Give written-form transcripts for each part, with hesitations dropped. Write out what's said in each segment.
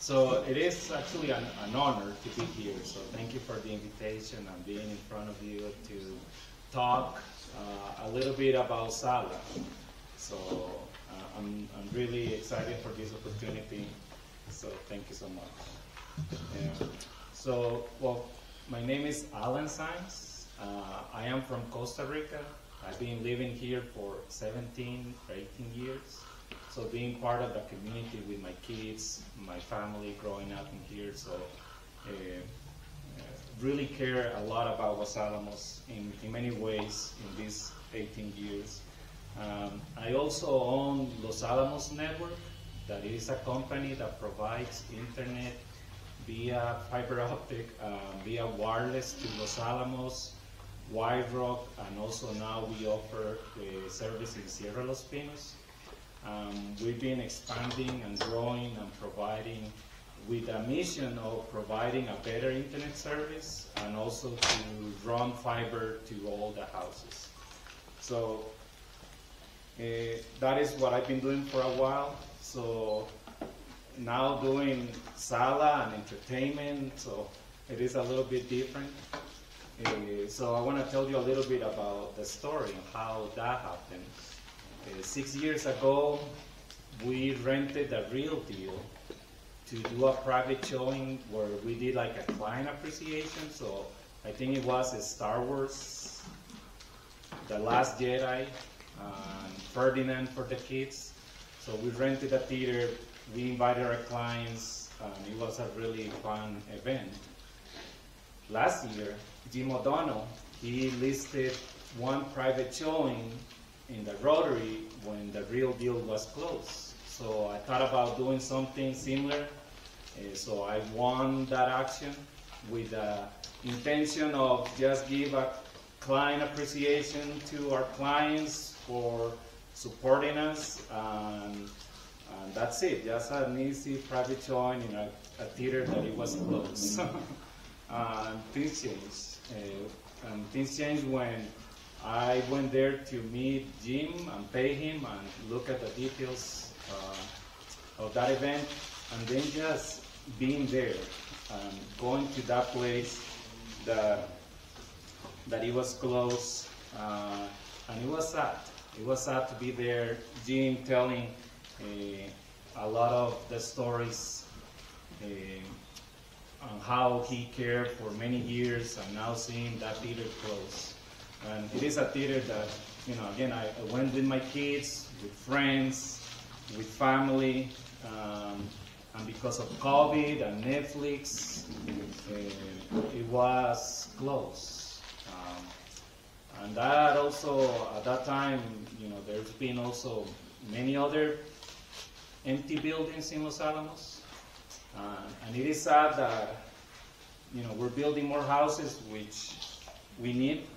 So it is actually an honor to be here. So thank you for the invitation and being in front of you to talk a little bit about SALA. So I'm really excited for this opportunity. So thank you so much. So, well, my name is Allan Saenz. I am from Costa Rica. I've been living here for 17 or 18 years. So being part of the community with my kids, my family growing up in here, so really care a lot about Los Alamos in many ways in these 18 years. I also own Los Alamos Network. That is a company that provides internet via fiber optic, via wireless to Los Alamos, White Rock, and also now we offer service in Sierra Los Pinos. We've been expanding and growing and providing with a mission of providing a better internet service and also to run fiber to all the houses. So that is what I've been doing for a while. So now doing SALA and entertainment, so it is a little bit different. So I want to tell you a little bit about the story and how that happened. 6 years ago, we rented a Real Deal to do a private showing where we did like a client appreciation. So I think it was a Star Wars, The Last Jedi, Ferdinand for the kids. So we rented a theater, we invited our clients, and it was a really fun event. Last year, Jim O'Donnell, he listed one private showing in the Rotary when the Real Deal was closed. So I thought about doing something similar. So I won that action with the intention of just give a client appreciation to our clients for supporting us, and that's it. Just an easy private showing in a theater that it was closed. And things changed. And things changed when I went there to meet Jim and pay him and look at the details of that event, and then just being there and going to that place that it was closed, and it was sad. It was sad to be there, Jim telling a lot of the stories on how he cared for many years, and now seeing that theater close. And it is a theater that, you know, again, I went with my kids, with friends, with family, and because of COVID and Netflix, it was closed. And that also, at that time, you know, there's been also many other empty buildings in Los Alamos. And it is sad that, you know, we're building more houses, which we need.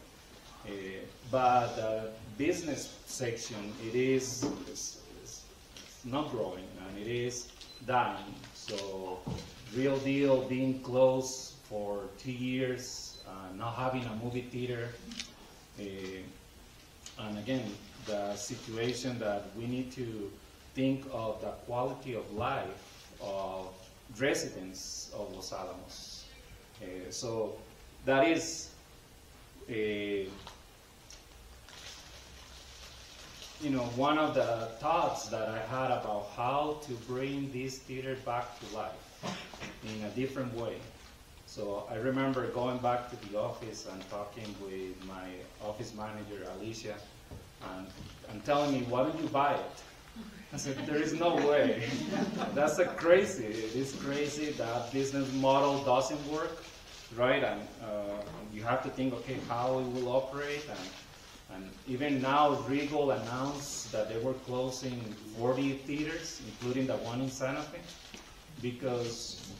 But the business section, it's not growing, and it is dying. So Real Deal being closed for 2 years, not having a movie theater, and again, the situation that we need to think of the quality of life of residents of Los Alamos. So that is you know, one of the thoughts that I had about how to bring this theater back to life in a different way. So I remember going back to the office and talking with my office manager, Alicia, and telling me, why don't you buy it? I said, there is no way. That's crazy. It is crazy. That business model doesn't work, right? And you have to think, okay, how it will operate. And even now, Regal announced that they were closing 40 theaters, including the one in Santa Fe, because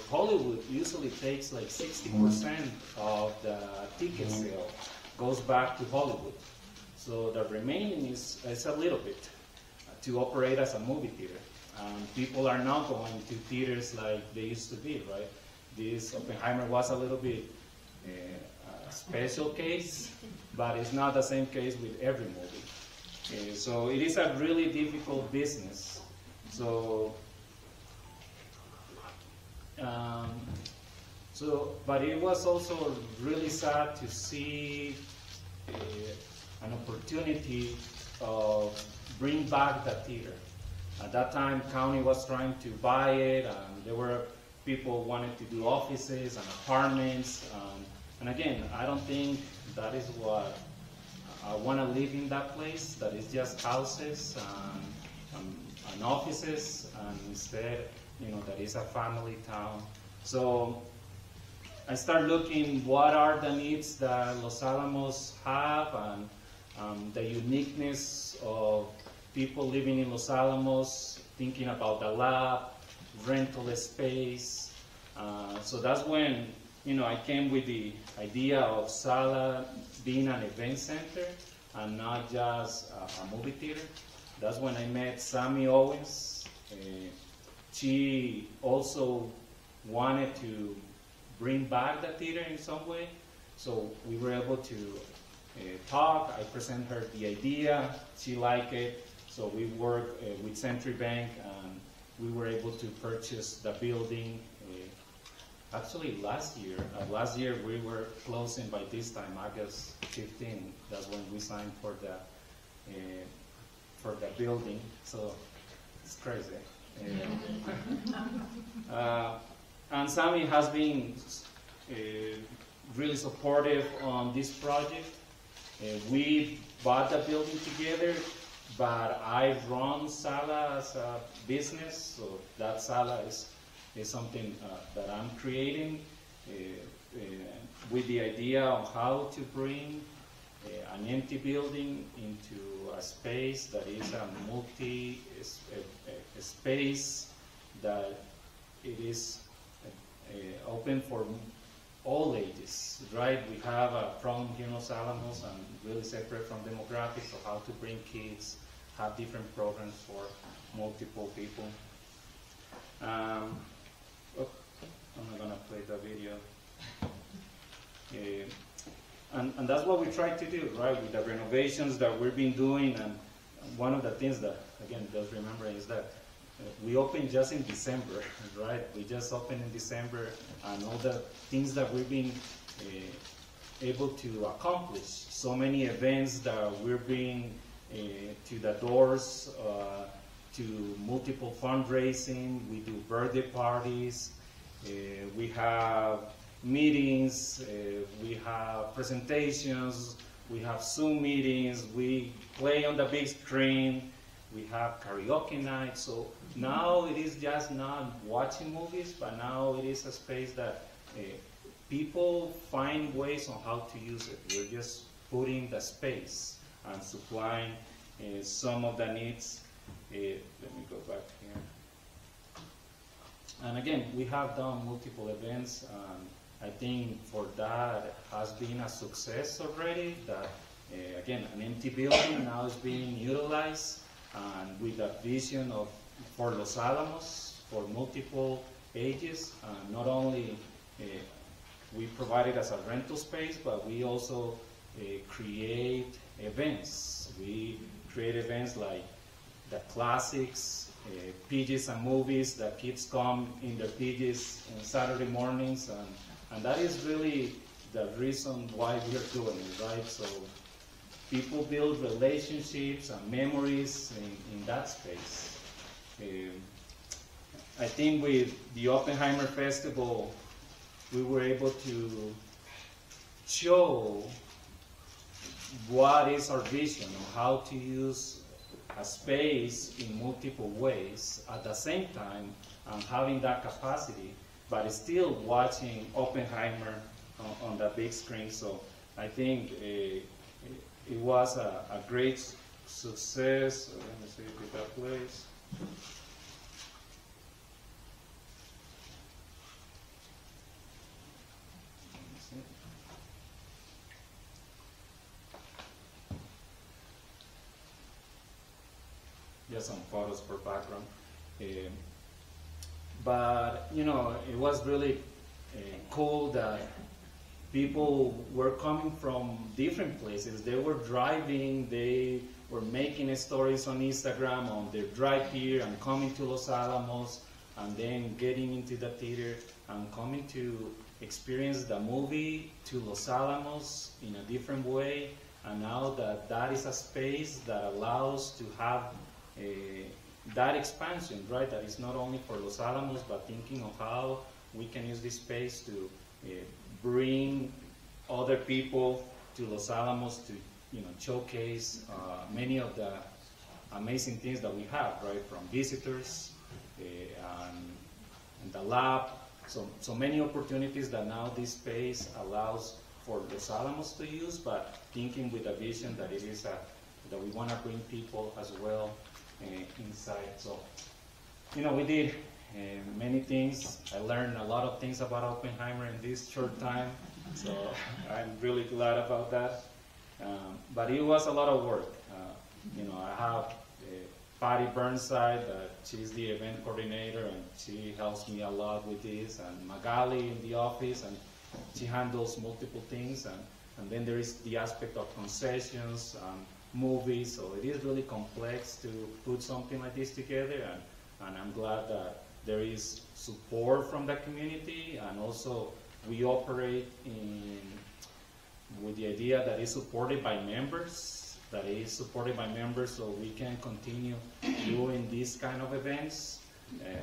Hollywood usually takes like 60% of the ticket sale goes back to Hollywood. So the remaining is a little bit to operate as a movie theater. People are not going to theaters like they used to be, right? This Oppenheimer was a little bit a special case, but it's not the same case with every movie. So it is a really difficult business. So So, but it was also really sad to see an opportunity of bring back the theater. At that time, county was trying to buy it, and there were people wanted to do offices and apartments. And again, I don't think that is what I want to live in that place. That is just houses and offices, and instead, that is a family town. So I start looking what are the needs that Los Alamos have, and the uniqueness of people living in Los Alamos, thinking about the lab, rental space. So that's when I came with the idea of SALA being an event center and not just a movie theater. That's when I met Sammy Owens. She also wanted to bring back the theater in some way. So we were able to talk. I presented her the idea. She liked it. So we worked with Century Bank, and we were able to purchase the building. Actually, last year we were closing by this time, August 15. That's when we signed for the building. So it's crazy. And Sammy has been really supportive on this project. We bought the building together, but I run SALA as a business, so that SALA is something that I'm creating with the idea of how to bring an empty building into a space that is a space that it is open for all ages, right? We have a problem here in Los Alamos and really separate from demographics of how to bring kids, have different programs for multiple people. I'm not gonna play the video. And that's what we try to do, right? With the renovations that we've been doing, and one of the things that, again, just remembering is that we opened just in December, right? We just opened in December, and all the things that we've been able to accomplish. So many events that we're bringing to the doors, to multiple fundraising. We do birthday parties. We have meetings. We have presentations. We have Zoom meetings. We play on the big screen. We have karaoke nights. So now it is just not watching movies, but now it is a space that people find ways on how to use it. We're just putting the space and supplying some of the needs. Let me go back here. And again, we have done multiple events. I think for that has been a success already. That again, an empty building now is being utilized, and with a vision of for Los Alamos for multiple ages. Not only we provide it as a rental space, but we also create events. We create events like the classics, PJs and movies that kids come in their PJs on Saturday mornings, and that is really the reason why we are doing it, right? So people build relationships and memories in that space. I think with the Oppenheimer Festival, we were able to show what is our vision of how to use a space in multiple ways at the same time having that capacity, but still watching Oppenheimer on the big screen. So I think it was a great success. Let me see if that plays. Just some photos for background. But, you know, it was really cool that people were coming from different places. They were driving, they were making stories on Instagram on their drive here and coming to Los Alamos. and then getting into the theater and coming to experience the movie to Los Alamos in a different way. And now that that is a space that allows to have that expansion, right? That is not only for Los Alamos, but thinking of how we can use this space to bring other people to Los Alamos to, showcase many of the amazing things that we have, right? From visitors and the lab. So many opportunities that now this space allows for Los Alamos to use, but thinking with a vision that it is that we want to bring people as well inside. So, we did many things. I learned a lot of things about Oppenheimer in this short time, so I'm really glad about that. But it was a lot of work. I have Patty Burnside, she's the event coordinator, and she helps me a lot with this, and Magali in the office, and she handles multiple things, and then there is the aspect of concessions, movies, so it is really complex to put something like this together, and I'm glad that there is support from the community, and also we operate with the idea that it's supported by members, so we can continue doing these kind of events,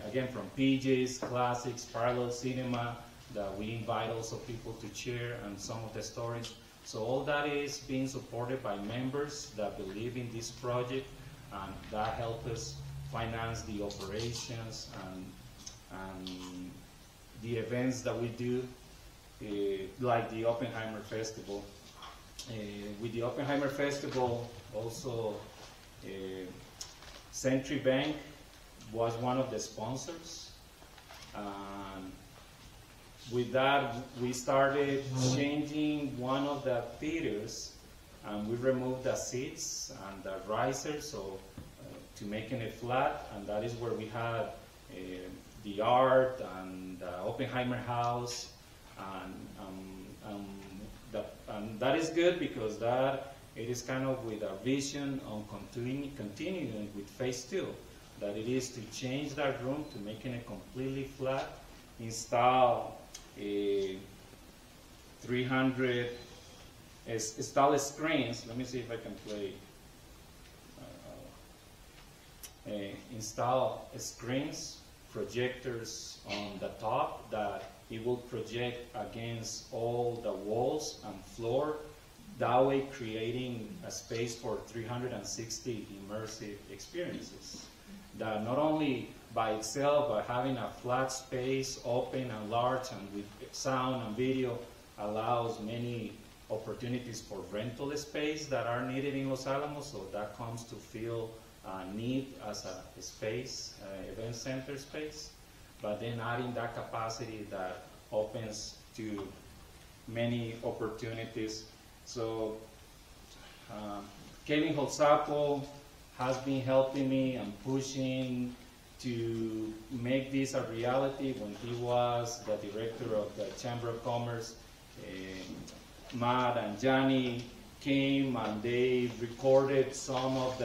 again, from PJs, classics, parallel cinema, that we invite also people to share and some of the stories. So all that is being supported by members that believe in this project, and that help us finance the operations and the events that we do, like the Oppenheimer Festival. With the Oppenheimer Festival, also Century Bank was one of the sponsors. With that, we started changing one of the theaters, and we removed the seats and the risers, so to making it flat, and that is where we had the art and the Oppenheimer House, and that is good because it is kind of with a vision on continuing with phase 2, that it is to change that room to making it completely flat, install 300 install screens. Let me see if I can play. Install screens, projectors on the top that it will project against all the walls and floor, that way creating a space for 360 immersive experiences. That not only by itself, but having a flat space, open and large, and with sound and video, allows many opportunities for rental space that are needed in Los Alamos, so that comes to feel need as a space, event center space, but then adding that capacity that opens to many opportunities. So Kevin Holzapo has been helping me and pushing to make this a reality. When he was the director of the Chamber of Commerce, Matt and Johnny came and they recorded some of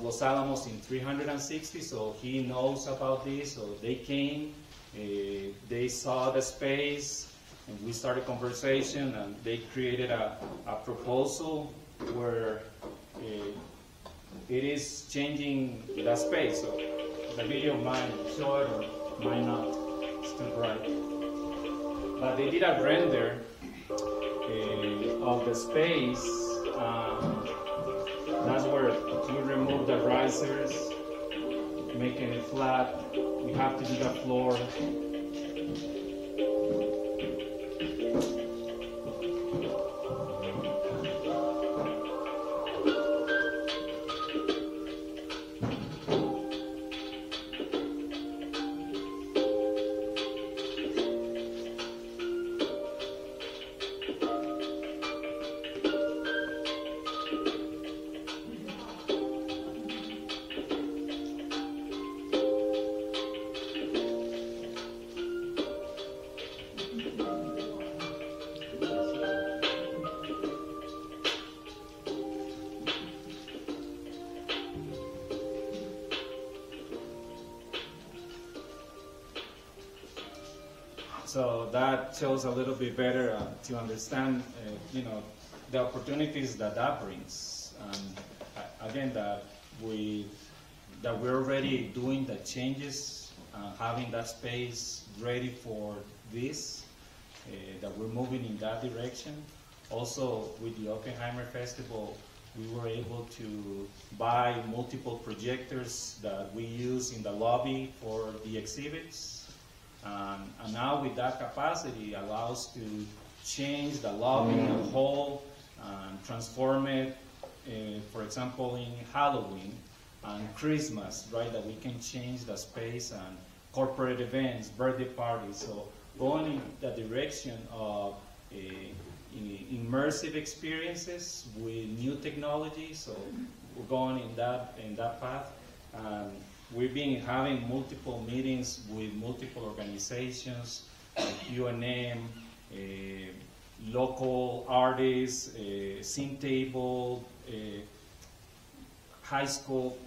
Los Alamos in 360, so he knows about this. So they came, they saw the space, and we started conversation, and they created a proposal where it is changing the space. So the video might show it or might not, it's too bright. But they did a render of the space. That's where we remove the risers, making it flat. We have to do the floor. So that shows a little bit better to understand, the opportunities that brings. Again, that we're already doing the changes, having that space ready for this, that we're moving in that direction. Also, with the Oppenheimer Festival, we were able to buy multiple projectors that we use in the lobby for the exhibits. And now with that capacity allows to change the lobby and the hall and transform it, for example, in Halloween and Christmas, right, that we can change the space and corporate events, birthday parties. So going in the direction of immersive experiences with new technology. So we're going in that path. We've been having multiple meetings with multiple organizations, like UNM, local artists, Scene Table, high school.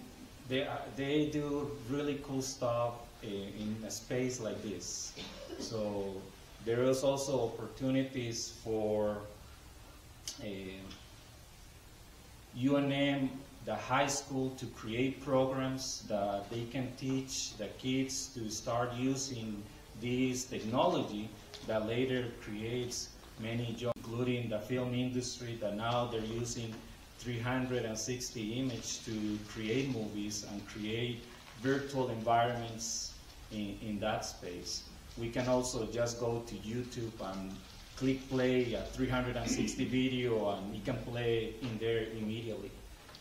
They do really cool stuff in a space like this. So there is also opportunities for UNM, the high school, to create programs that they can teach the kids to start using this technology that later creates many jobs, including the film industry, that now they're using 360 images to create movies and create virtual environments in that space. We can also just go to YouTube and click play a 360 video and you can play in there immediately.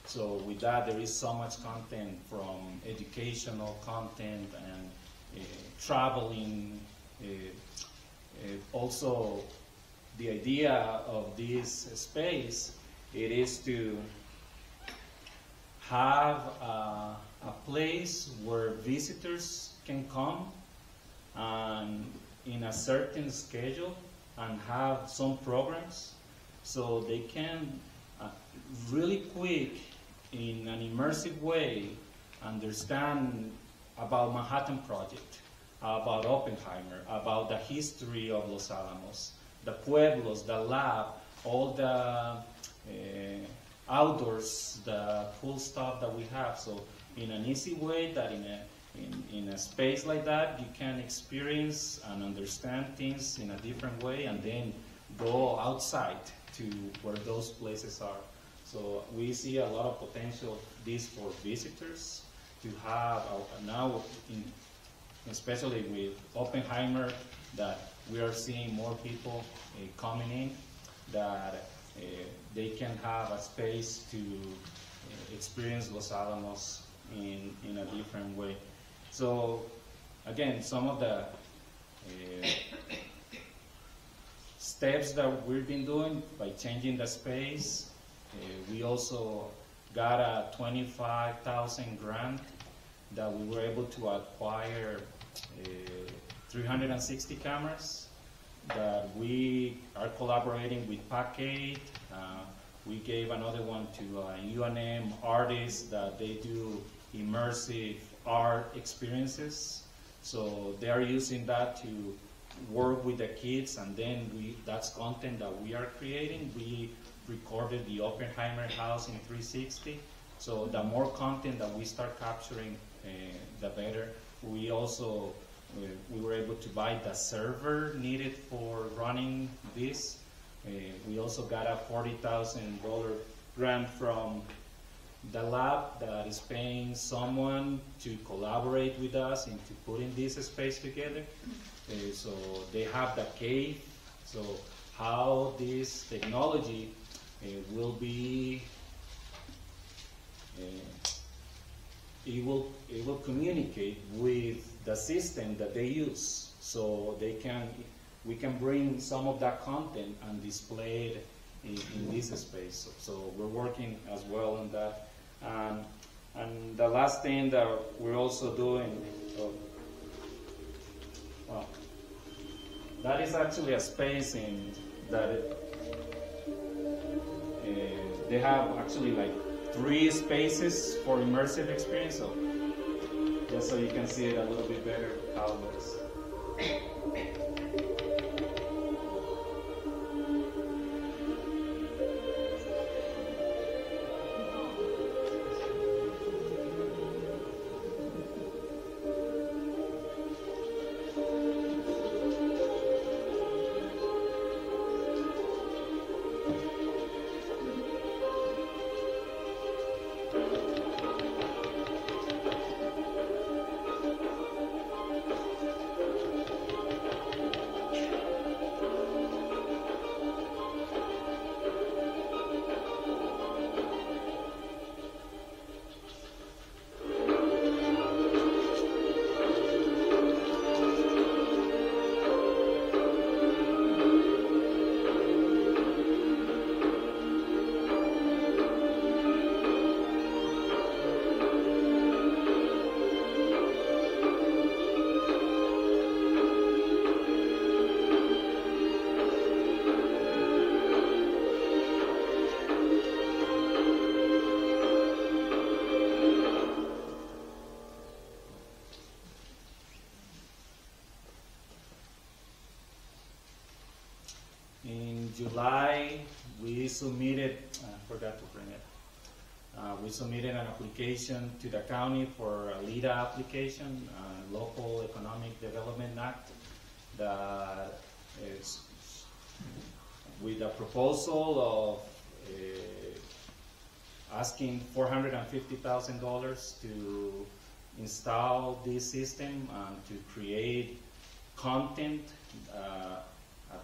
So with that, there is so much content, from educational content and traveling. Also, the idea of this space, it is to have a place where visitors can come and in a certain schedule and have some programs, so they can really quick, in an immersive way, understand about Manhattan Project, about Oppenheimer, about the history of Los Alamos, the pueblos, the lab, all the outdoors, the cool stuff that we have. So in an easy way, that in a space like that, you can experience and understand things in a different way, and then go outside to where those places are. So we see a lot of potential this for visitors to have now, especially with Oppenheimer, that we are seeing more people coming in, that they can have a space to experience Los Alamos in a different way. So again, some of the steps that we've been doing by changing the space, we also got a 25,000 grant that we were able to acquire 360 cameras that we are collaborating with PAC-8. We gave another one to UNM artists that they do immersive art experiences. So they are using that to work with the kids, and then that's content that we are creating. We recorded the Oppenheimer house in 360. So the more content that we start capturing, the better. We also, we were able to buy the server needed for running this. We also got a $40,000 grant from the lab that is paying someone to collaborate with us into putting this space together. So they have the cave. So how this technology will be, it will communicate with the system that they use. So we can bring some of that content and display it in this space. So we're working as well on that. And the last thing that we're also doing, well, that is actually a space they have actually like 3 spaces for immersive experience. So just so you can see it a little bit better how it looks. In July, we submitted, I forgot to bring it. We submitted an application to the county for a LEDA application, Local Economic Development Act, that is with a proposal of asking $450,000 to install this system and to create content, a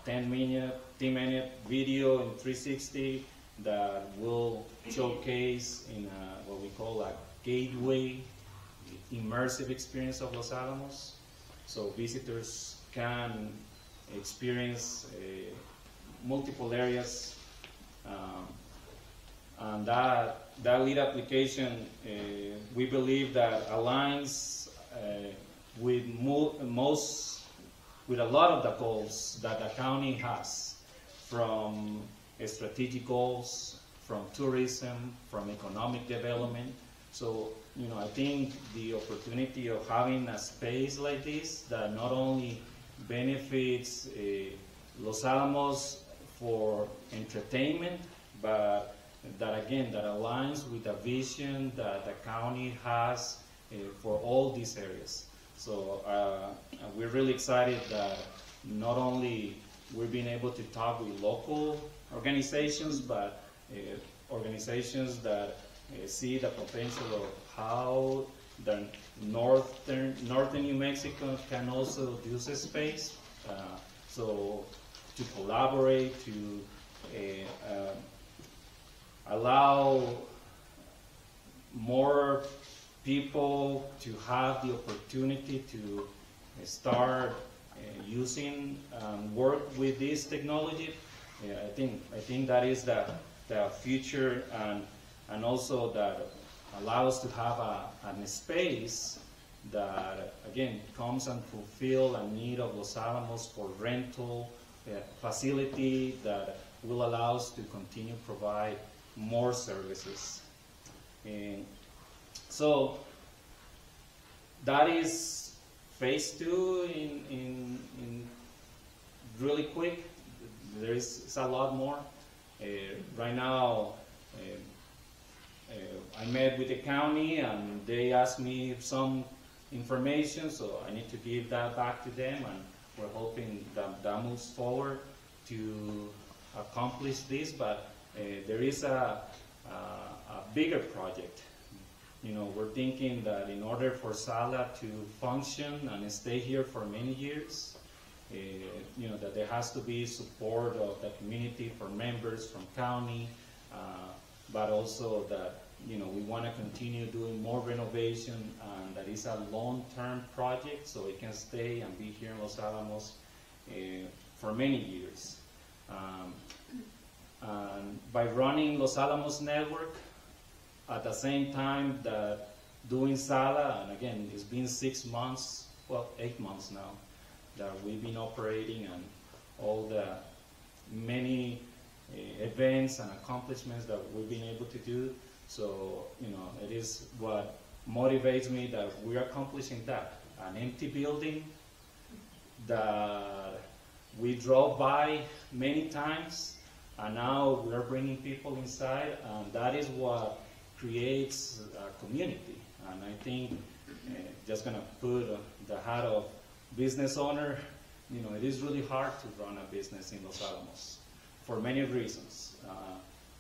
10-minute video in 360 that will showcase in what we call a gateway immersive experience of Los Alamos. So visitors can experience multiple areas, and that lead application, we believe that aligns with a lot of the goals that the county has, from strategic goals, from tourism, from economic development. So, you know, I think the opportunity of having a space like this that not only benefits Los Alamos for entertainment, but that again, that aligns with the vision that the county has for all these areas. So we're really excited that not only we're being able to talk with local organizations, but organizations that see the potential of how the northern New Mexico can also use a space. So to collaborate, to allow more people to have the opportunity to start using work with this technology. I think that is the future, and also that allows to have a space that again comes and fulfill a need of Los Alamos for rental facility that will allow us to continue to provide more services. And so that is phase 2 in really quick. It's a lot more. Right now, I met with the county and they asked me some information, so I need to give that back to them, and we're hoping that moves forward to accomplish this. But there is a bigger project. You know, we're thinking that in order for SALA to function and stay here for many years, you know, that there has to be support of the community from members, from county, but also that, you know, we want to continue doing more renovation, and that is a long-term project, so it can stay and be here in Los Alamos for many years. And by running Los Alamos Network at the same time that doing SALA, and again, it's been 6 months, well, 8 months now, that we've been operating, and all the many events and accomplishments that we've been able to do. So, you know, it is what motivates me that we're accomplishing that. An empty building that we drove by many times, and now we're bringing people inside, and that is what creates a community. And I think just gonna put the hat of business owner, you know, it is really hard to run a business in Los Alamos for many reasons.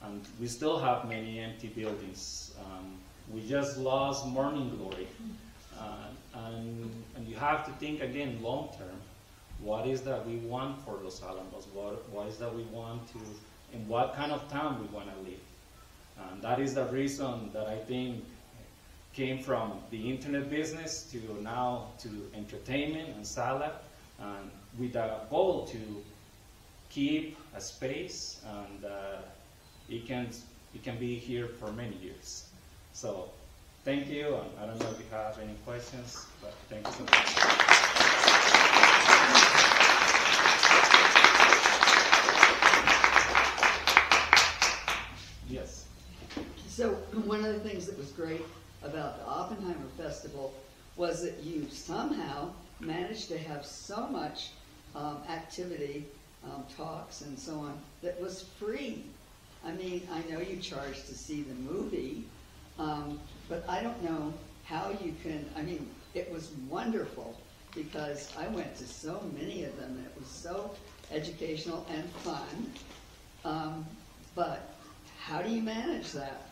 And we still have many empty buildings. We just lost Morning Glory. And you have to think again long term, what is that we want for Los Alamos? What is that we want to, in what kind of town we want to live? And that is the reason that I think came from the internet business to now to entertainment and SALA, and with a goal to keep a space, and it can be here for many years. So thank you, and I don't know if you have any questions, but thank you so much. Yes. So one of the things that was great about the Oppenheimer Festival was that you somehow managed to have so much activity talks and so on that was free. I mean, I know you charge to see the movie, but I don't know how you can, I mean, it was wonderful because I went to so many of them and it was so educational and fun. But how do you manage that?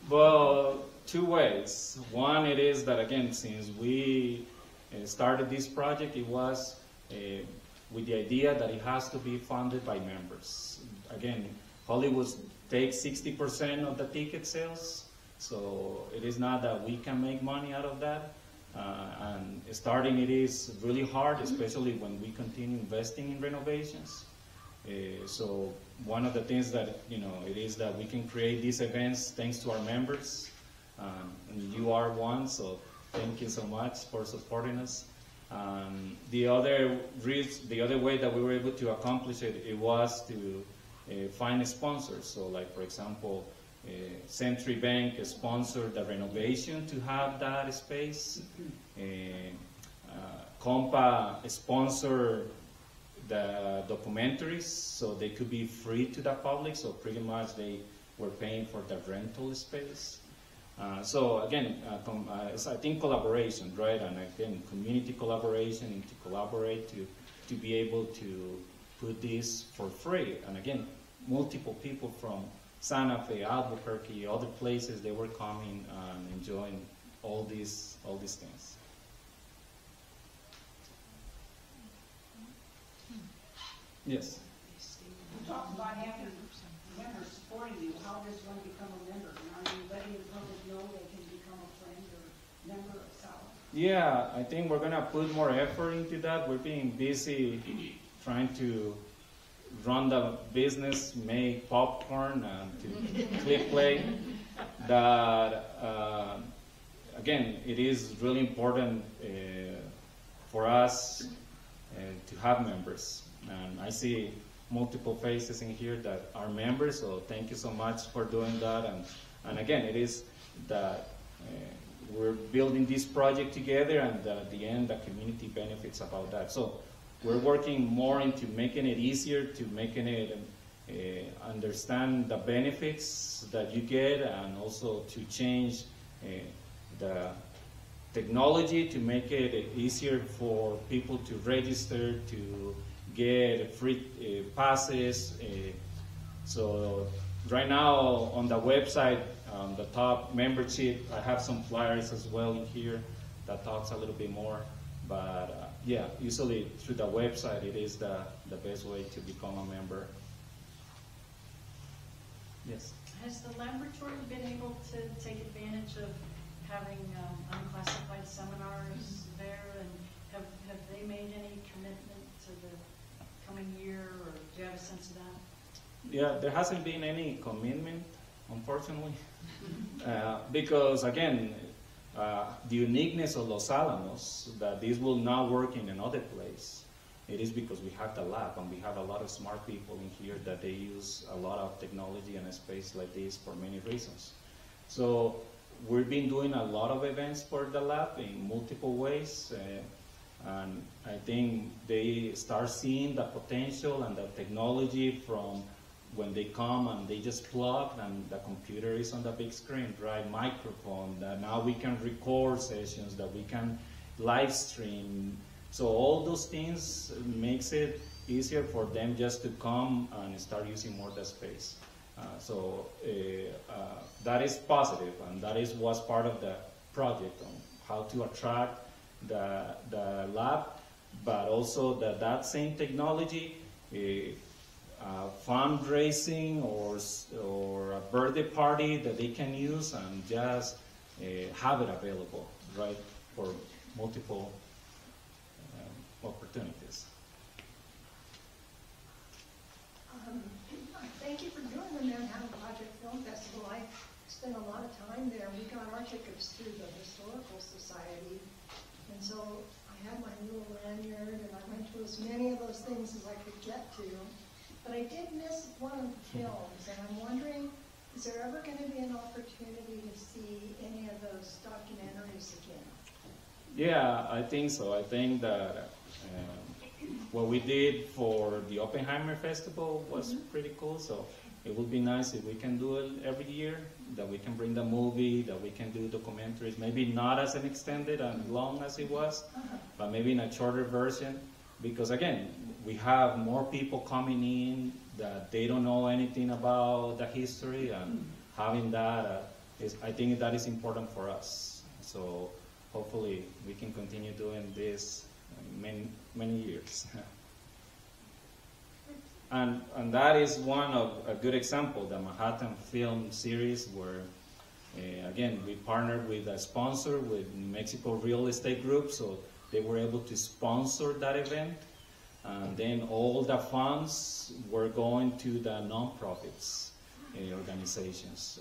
Well, two ways. One, it is that, again, since we started this project, it was with the idea that it has to be funded by members. Again, Hollywood takes 60% of the ticket sales, so it is not that we can make money out of that. And starting it is really hard, especially when we continue investing in renovations. So one of the things that, it is that we can create these events thanks to our members. And you are one, so thank you so much for supporting us. The other way that we were able to accomplish it was to find sponsors. So like, for example, Century Bank sponsored the renovation to have that space. Compa sponsored the documentaries so they could be free to the public, so pretty much they were paying for the rental space. So again, it's, I think, collaboration, right? And again, community collaboration, and to collaborate to be able to put this for free. And again, multiple people from Santa Fe, Albuquerque, other places, they were coming and enjoying all these things. Yes. You talked about having members supporting you. How does one become a member? And are you letting the public know they can become a friend or member of SALA? Yeah, I think we're gonna put more effort into that. We're being busy trying to run the business, make popcorn, and to click play. That again, it is really important for us to have members. And I see multiple faces in here that are members, so thank you so much for doing that. And again, it is that we're building this project together, and at the end, the community benefits about that. So we're working more into making it easier, to making it understand the benefits that you get, and also to change the technology to make it easier for people to register, to get free passes. So right now on the website, the top membership, I have some flyers as well in here that talks a little bit more. But yeah, usually through the website, it is the best way to become a member. Yes? Has the laboratory been able to take advantage of having unclassified seminars there? And have they made any commitment to the coming year, or do you have a sense of that? Yeah, there hasn't been any commitment, unfortunately, because again, the uniqueness of Los Alamos, that this will not work in another place, it is because we have the lab, and we have a lot of smart people in here that they use a lot of technology and a space like this for many reasons. So we've been doing a lot of events for the lab in multiple ways. And I think they start seeing the potential and the technology from when they come and they just plug and the computer is on the big screen, right? Microphone, that now we can record sessions, that we can live stream. So all those things makes it easier for them just to come and start using more of the space. So that is positive, and that is what's part of the project on how to attract the lab, but also that same technology, fundraising or a birthday party that they can use and just have it available, right, for multiple opportunities. Thank you for doing the Manhattan Project Film Festival. I spent a lot of time there. We got our tickets through the Historical Society. And so I had my little lanyard, and I went to as many of those things as I could get to. But I did miss one of the films, and I'm wondering, is there ever going to be an opportunity to see any of those documentaries again? Yeah, I think so. I think that what we did for the Oppenheimer Festival was pretty cool. So it would be nice if we can do it every year, that we can bring the movie, that we can do documentaries, maybe not as an extended and long as it was, but maybe in a shorter version. Because again, we have more people coming in that they don't know anything about the history, and having that I think that is important for us. So hopefully we can continue doing this many years. And that is one of a good example, the Manhattan Film Series, where again we partnered with a sponsor, with Mexico Real Estate Group, so they were able to sponsor that event, and then all the funds were going to the non-profits organizations.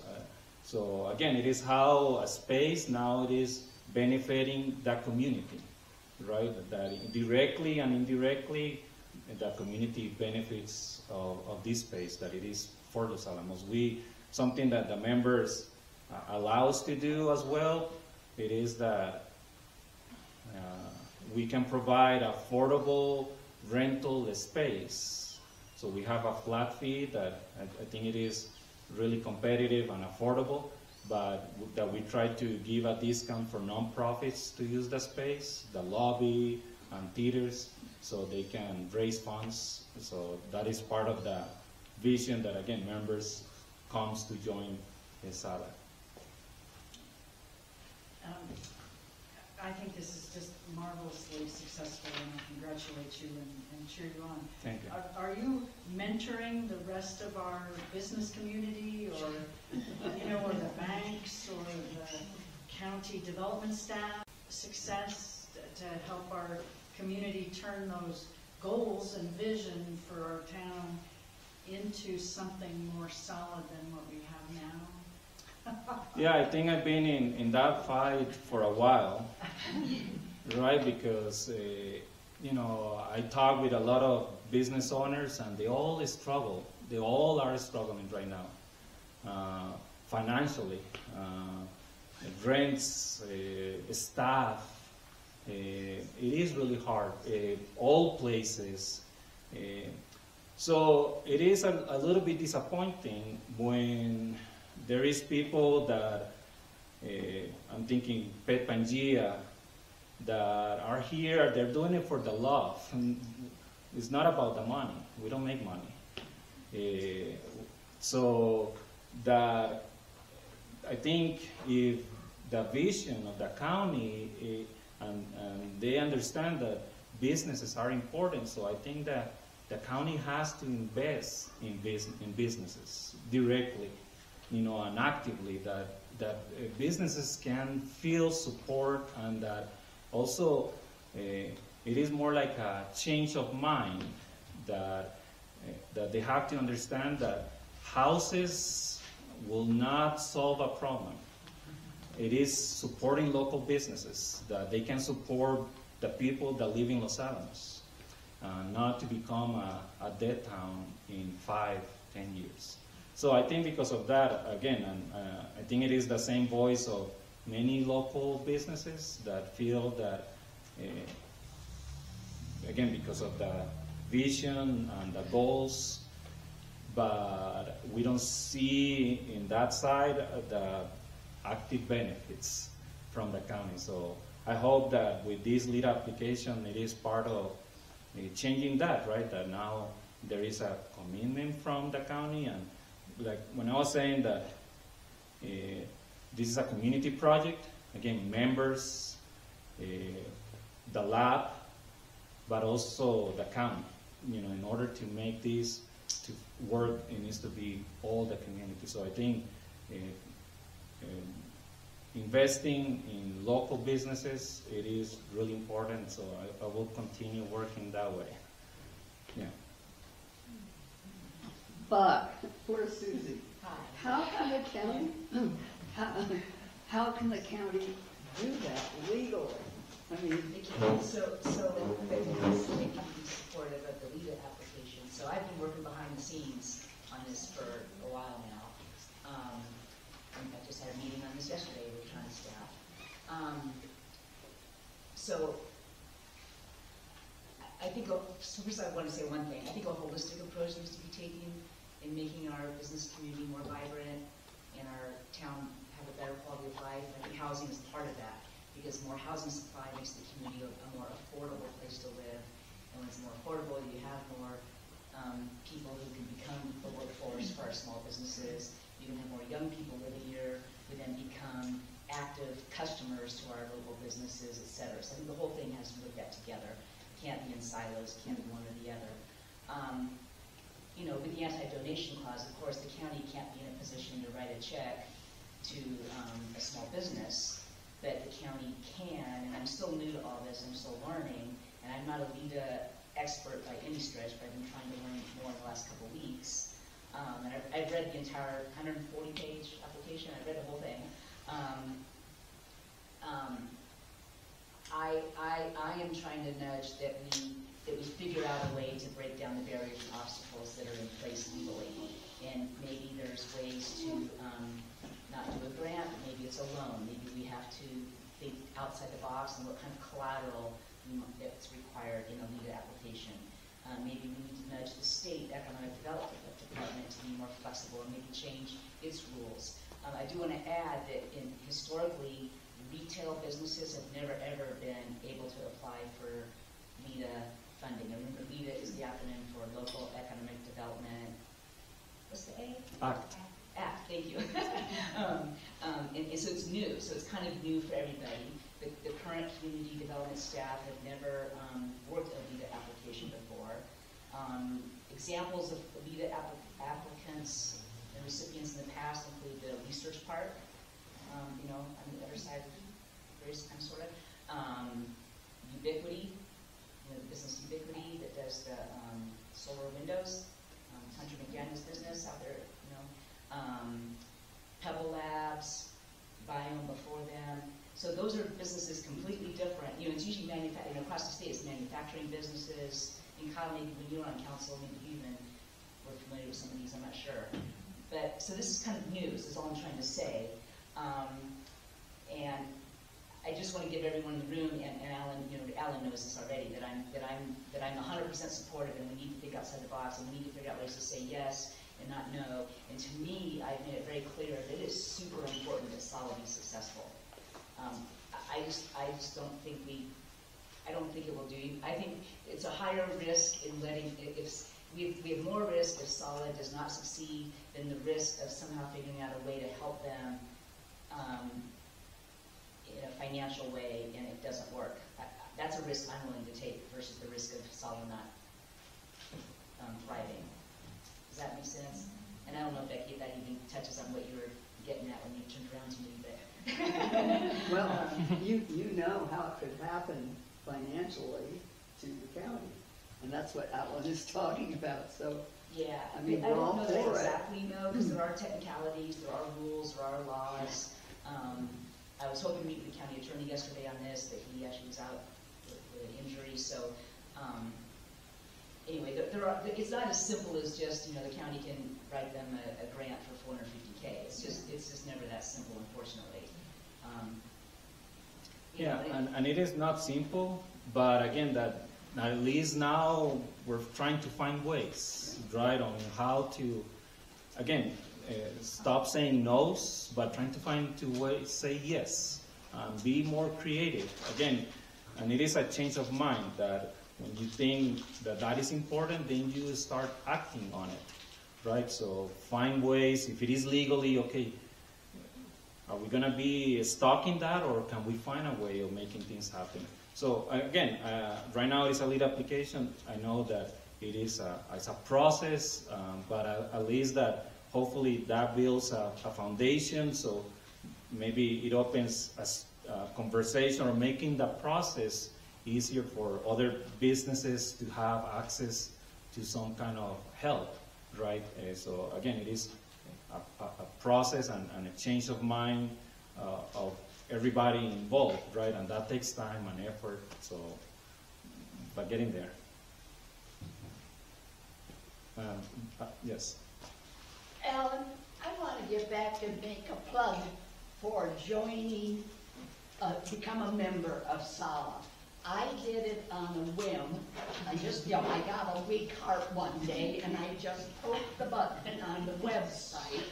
So again, it is how a space now it is benefiting the community, right? That directly and indirectly, the community benefits of this space, that it is for Los Alamos. Something that the members allow us to do as well, it is that we can provide affordable rental space. So we have a flat fee that I think it is really competitive and affordable, but that we try to give a discount for nonprofits to use the space, the lobby and theaters, so they can raise funds. So that is part of the vision that, again, members comes to join the SALA. I think this is just marvelously successful, and I congratulate you and cheer you on. Thank you. Are you mentoring the rest of our business community, or or the banks, or the county development staff success to help our community turn those goals and vision for our town into something more solid than what we have now? Yeah, I think I've been in that fight for a while, right? Because, I talk with a lot of business owners, and they all struggle. They all are struggling right now, financially. Rents, staff, it is really hard. All places. So it is a little bit disappointing when there is people that, I'm thinking Pet Pangea, that are here, they're doing it for the love. And it's not about the money. We don't make money. So that, I think if the vision of the county, and they understand that businesses are important, so I think that the county has to invest in businesses directly, and actively, that businesses can feel support, and that also it is more like a change of mind, that they have to understand that houses will not solve a problem. It is supporting local businesses, that they can support the people that live in Los Alamos, not to become a dead town in 5-10 years. So I think because of that, again, I think it is the same voice of many local businesses that feel that, again, because of the vision and the goals, but we don't see in that side the active benefits from the county. So I hope that with this lead application, it is part of changing that, right? That now there is a commitment from the county, and like when I was saying that this is a community project, again, members, the lab, but also the county. In order to make this to work, it needs to be all the community. So I think investing in local businesses, it is really important. So I will continue working that way. Yeah. But for Susie, how can the county, how can the county do that legally? I mean, So they can be supportive of the LEDA application. So I've been working behind the scenes on this for a while now. I just had a meeting on this yesterday with county staff. So I think, so first I want to say one thing. I think a holistic approach needs to be taken in making our business community more vibrant and our town have a better quality of life. I think housing is part of that, because more housing supply makes the community a more affordable place to live. And when it's more affordable, you have more people who can become the workforce for our small businesses. You can have more young people living here who then become active customers to our local businesses, et cetera. So I think the whole thing has to be looked at together. Can't be in silos, can't be one or the other. You know, with the anti-donation clause, of course, the county can't be in a position to write a check to a small business, but the county can, and I'm still new to all this, I'm still learning, and I'm not a LEDA expert by any stretch, but I've been trying to learn more in the last couple of weeks. And I've read the entire 140-page application, I've read the whole thing. I am trying to nudge that we figure out a way to break down the barriers and obstacles that are in place legally. And maybe there's ways to not do a grant, but maybe it's a loan. Maybe we have to think outside the box and what kind of collateral that's required in a LEDA application. Maybe we need to nudge the state economic development department to be more flexible and maybe change its rules. I do want to add that historically, retail businesses have never ever been able to apply for LEDA funding. I remember LEDA is the acronym for Local Economic Development. What's the A? Act. Act, thank you. And so it's new, so it's kind of new for everybody. The current community development staff have never worked a LEDA application before. Examples of LEDA applicants and recipients in the past include the research park, you know, on the other side of sort of. Ubiquity, you know, the business Ubiquity that does the solar windows. Hunter McDaniel's business out there, you know. Pebble Labs, Biome before them. So those are businesses completely different. You know, it's usually manufacturing, you know, across the state, it's manufacturing businesses. In Kyle, maybe when you were on council, maybe you even were familiar with some of these, I'm not sure. But, so this is kind of news, is all I'm trying to say. And I just want to give everyone in the room, and Allan, you know, Allan knows this already, that I'm 100% supportive, and we need to think outside the box, and we need to figure out ways to say yes and not no. And to me, I've made it very clear that it is super important that SALA be successful. I just don't think I don't think it will do. I think it's a higher risk in letting, we have more risk if SALA does not succeed than the risk of somehow figuring out a way to help them in a financial way and it doesn't work. That's a risk I'm willing to take versus the risk of SALA not thriving. Does that make sense? And I don't know, Becky, if that even touches on what you were getting at when you turned around to me, but. Well, you know how it could happen financially to the county, and that's what Allan is talking about, so. Yeah, I mean, I we're don't all know for that it. exactly, no, because there are technicalities, there are rules, there are laws. I was hoping to meet with the county attorney yesterday on this, but he actually was out with an injury, so anyway, it's not as simple as just, you know, the county can write them a grant for $450K. It's just never that simple, unfortunately. Yeah, and it is not simple, but again, that at least now we're trying to find ways, right, on how to, again, stop saying no's, but trying to find two ways, say yes, be more creative. Again, and it is a change of mind that when you think that that is important, then you start acting on it, right? So find ways, if it is legally, okay, are we going to be stuck in that, or can we find a way of making things happen? So again, right now it's a lead application. I know that it's a process, but at least that hopefully that builds a foundation, so maybe it opens a conversation or making the process easier for other businesses to have access to some kind of help, right? So again, it is a process and a change of mind of everybody involved, right? And that takes time and effort, so, but getting there. Yes. Allan, I want to get back and make a plug for joining, become a member of SALA. I did it on a whim a just, I got a weak heart one day, and I just poked the button on the website,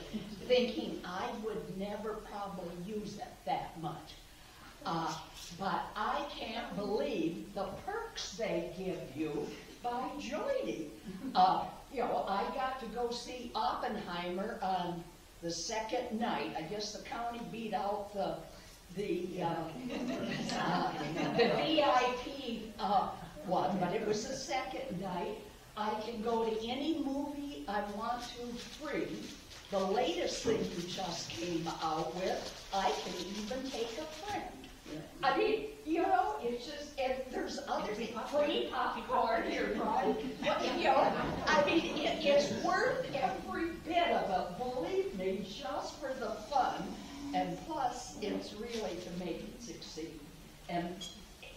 thinking I would never probably use it that much. But I can't believe the perks they give you by joining. I got to go see Oppenheimer on the second night. I guess the county beat out the VIP one, but it was the second night. I can go to any movie I want to free. The latest thing you just came out with, I can even take a friend. I mean, it's just, and there's other free popcorn here, right? I mean, it's worth every bit of it, believe me, just for the fun. And plus, it's really to make it succeed. And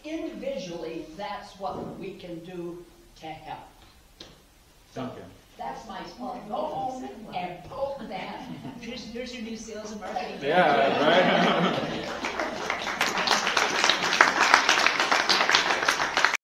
individually, that's what we can do to help. Thank you. That's my part. Go home and poke that. Here's your new sales and marketing. Yeah, right.